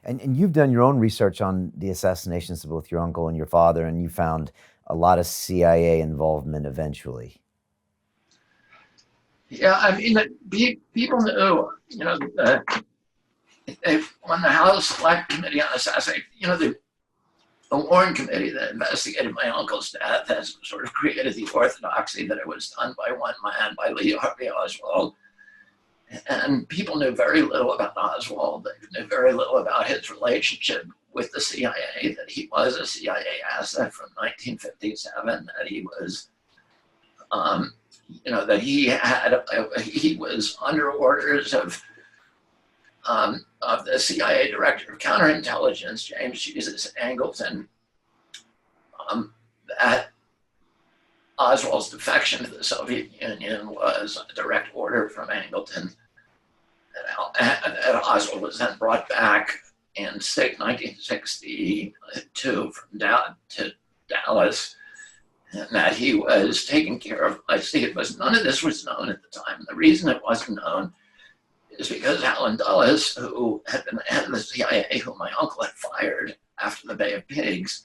And you've done your own research on the assassinations of both your uncle and your father, and you found a lot of CIA involvement eventually. Yeah, I mean, people knew, when the House Select Committee on Assassination, the Warren Committee that investigated my uncle's death has sort of created the orthodoxy that it was done by one man, by Lee Harvey Oswald. And people knew very little about Oswald. They knew very little about his relationship with the CIA, that he was a CIA asset from 1957, that he was, that he was under orders of the CIA Director of Counterintelligence, James Jesus Angleton, that Oswald's defection to the Soviet Union was a direct order from Angleton. And Oswald was then brought back in 1962 from to Dallas, and that he was taken care of. I see it was none of this was known at the time. The reason it wasn't known is because Alan Dulles, who had been the head of the CIA, who my uncle had fired after the Bay of Pigs,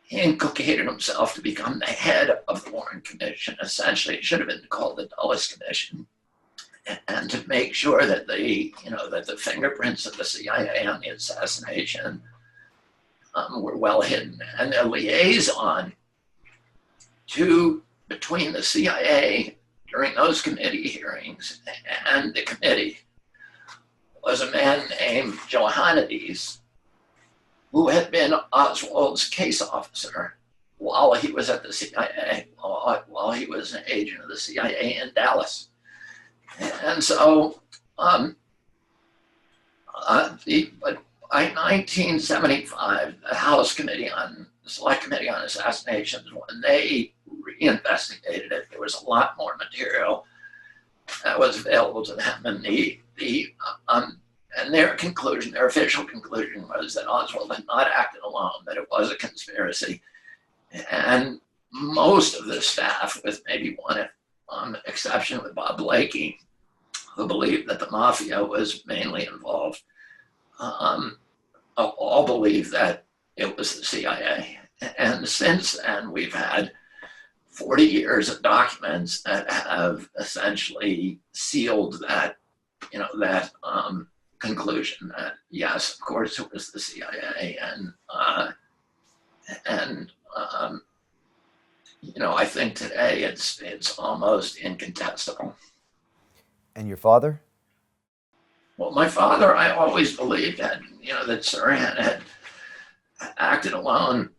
he inculcated himself to become the head of the Warren Commission. Essentially, it should have been called the Dulles Commission, and to make sure that that the fingerprints of the CIA on the assassination were well hidden, and a liaison between the CIA during those committee hearings and the committee was a man named Johannides, who had been Oswald's case officer while he was at the CIA, while he was an agent of the CIA in Dallas. And so, but by 1975, the Select Committee on Assassinations, when they reinvestigated it, there was a lot more material that was available to them, and their official conclusion was that Oswald had not acted alone, that it was a conspiracy, and most of the staff, with maybe one exception with Bob Blakey, who believed that the mafia was mainly involved, all believed that it was the CIA. And since then, we've had 40 years of documents that have essentially sealed that conclusion that yes, of course, it was the CIA, and I think today it's almost incontestable. And your father? Well, my father, I always believed that Sirhan had acted alone,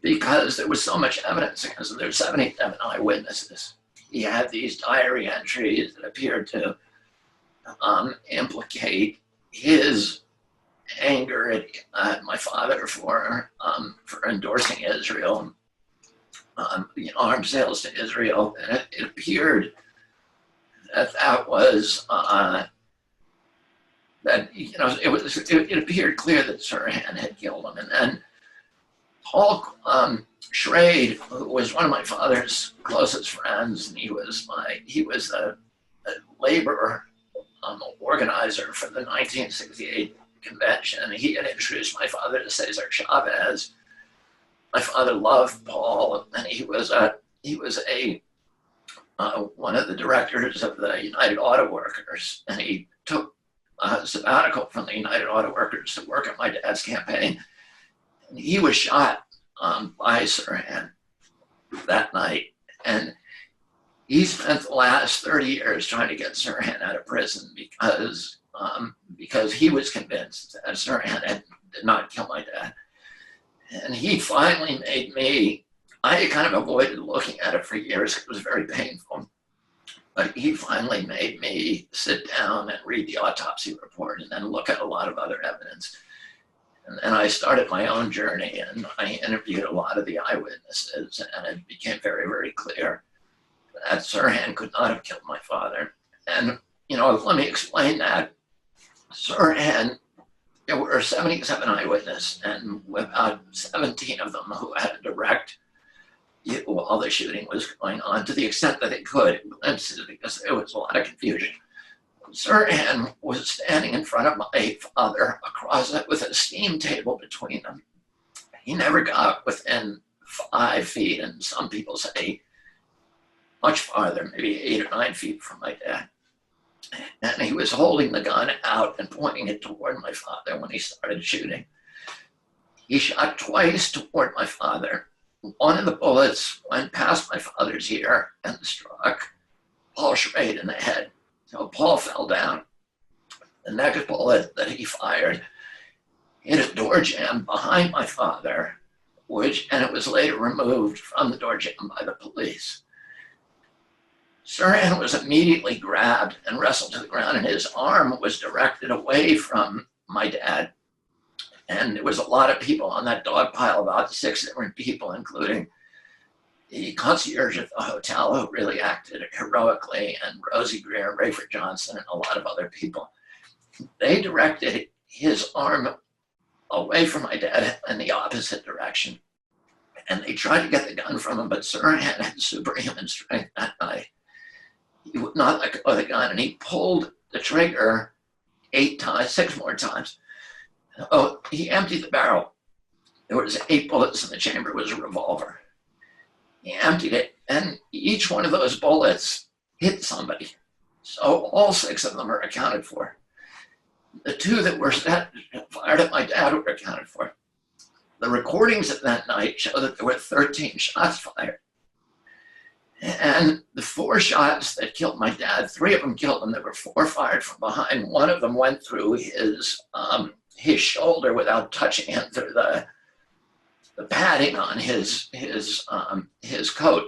because there was so much evidence against him. There were 77 eyewitnesses. He had these diary entries that appeared to implicate his anger at my father for endorsing Israel, arms sales to Israel, and it appeared that was it appeared clear that Sirhan had killed him, and then Paul Schrade, who was one of my father's closest friends, and he was a labor organizer for the 1968 convention. He had introduced my father to Cesar Chavez. My father loved Paul, and he was one of the directors of the United Auto Workers, and he took a sabbatical from the United Auto Workers to work on my dad's campaign. And he was shot by Sirhan that night, and he spent the last 30 years trying to get Sirhan out of prison because he was convinced that Sirhan did not kill my dad. And he finally made me, I had kind of avoided looking at it for years. It was very painful. But he finally made me sit down and read the autopsy report and then look at a lot of other evidence. And then I started my own journey, and I interviewed a lot of the eyewitnesses, and it became very, very clear that Sirhan could not have killed my father. And, let me explain that. Sirhan, there were 77 eyewitnesses, and about 17 of them who had a direct, while the shooting was going on, to the extent that they could, glimpses, because there was a lot of confusion. Sirhan was standing in front of my father across it with a steam table between them. He never got within 5 feet, and some people say much farther, maybe 8 or 9 feet from my dad. And he was holding the gun out and pointing it toward my father when he started shooting. He shot twice toward my father. One of the bullets went past my father's ear and struck Paul Schrade in the head. So Paul fell down. The next bullet that he fired hit a door jamb behind my father, and it was later removed from the door jamb by the police. Sirhan was immediately grabbed and wrestled to the ground, and his arm was directed away from my dad. And there was a lot of people on that dog pile, about 6 different people, including the concierge at the hotel, who really acted heroically, and Rosie Greer, Rayford Johnson, and a lot of other people. They directed his arm away from my dad in the opposite direction. And they tried to get the gun from him, but Sirhan had superhuman strength that night. He would not let go of the gun, and he pulled the trigger 8 times, 6 more times. Oh, he emptied the barrel. There was 8 bullets in the chamber. It was a revolver. He emptied it, and each one of those bullets hit somebody. So all 6 of them are accounted for. The 2 that were fired at my dad were accounted for. The recordings of that night show that there were 13 shots fired. And the 4 shots that killed my dad, 3 of them killed him. There were 4 fired from behind. One of them went through his shoulder without touching him, through the padding on his coat.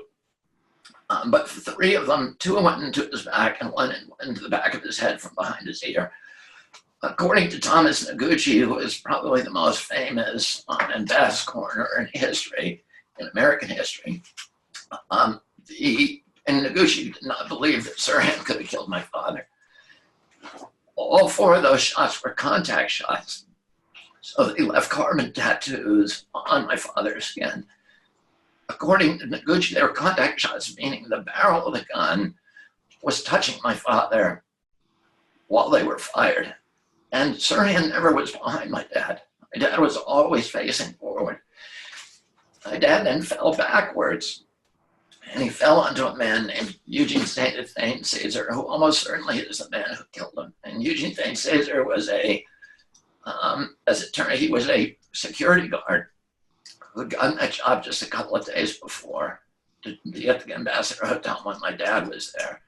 But 3 of them, 2 went into his back and 1 into the back of his head from behind his ear. According to Thomas Noguchi, who is probably the most famous and best coroner in history, in American history, and Noguchi did not believe that Sirhan could have killed my father. All 4 of those shots were contact shots. So they left carbon tattoos on my father's skin. According to Noguchi, they were contact shots, meaning the barrel of the gun was touching my father while they were fired. And Sirhan never was behind my dad. My dad was always facing forward. My dad then fell backwards, and he fell onto a man named Eugene Thane Cesar, who almost certainly is the man who killed him. And Eugene Thane Cesar was as it turned out, he was a security guard who had gotten that job just a couple of days before to be at the Ambassador Hotel when my dad was there.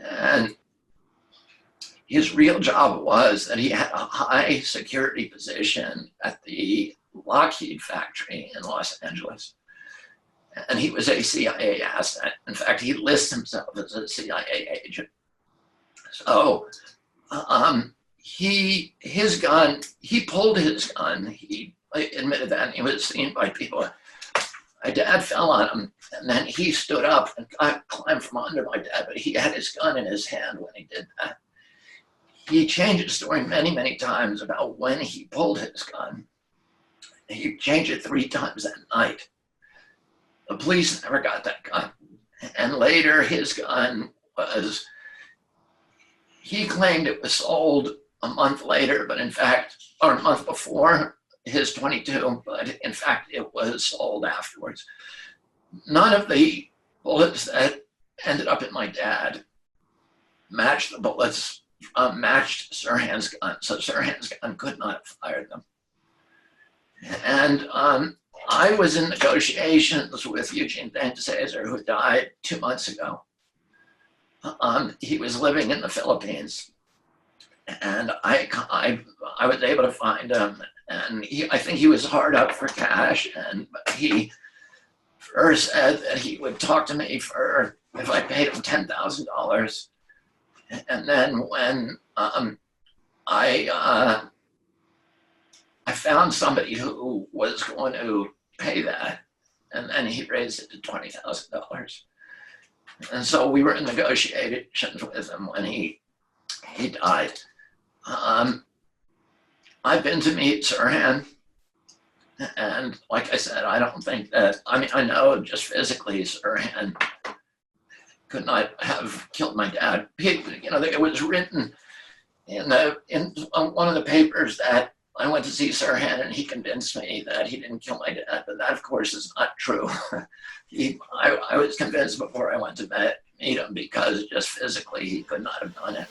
And his real job was that he had a high security position at the Lockheed factory in Los Angeles. And he was a CIA asset. In fact, he lists himself as a CIA agent. So he pulled his gun. He admitted that, and he was seen by people. My dad fell on him, and then he stood up and climbed from under my dad, but he had his gun in his hand when he did that. He changed his story many, many times about when he pulled his gun. He changed it 3 times that night. The police never got that gun. And later his gun he claimed it was sold a month later, but in fact, or a month before his 22, but in fact it was sold afterwards. None of the bullets that ended up in my dad matched the bullets, matched Sirhan's gun. So Sirhan's gun could not have fired them. And I was in negotiations with Eugene Thane Cesar, who died 2 months ago. He was living in the Philippines, and I was able to find him, and I think he was hard up for cash, and he first said that he would talk to me for if I paid him $10,000, and then when I found somebody who was going to pay that, and then he raised it to $20,000. And so we were in negotiations with him when he died. I've been to meet Sirhan, and like I said, I don't think that, I mean, I know just physically Sirhan could not have killed my dad. It was written in one of the papers that I went to see Sirhan and he convinced me that he didn't kill my dad, but that of course is not true. I was convinced before I went to meet him because just physically he could not have done it.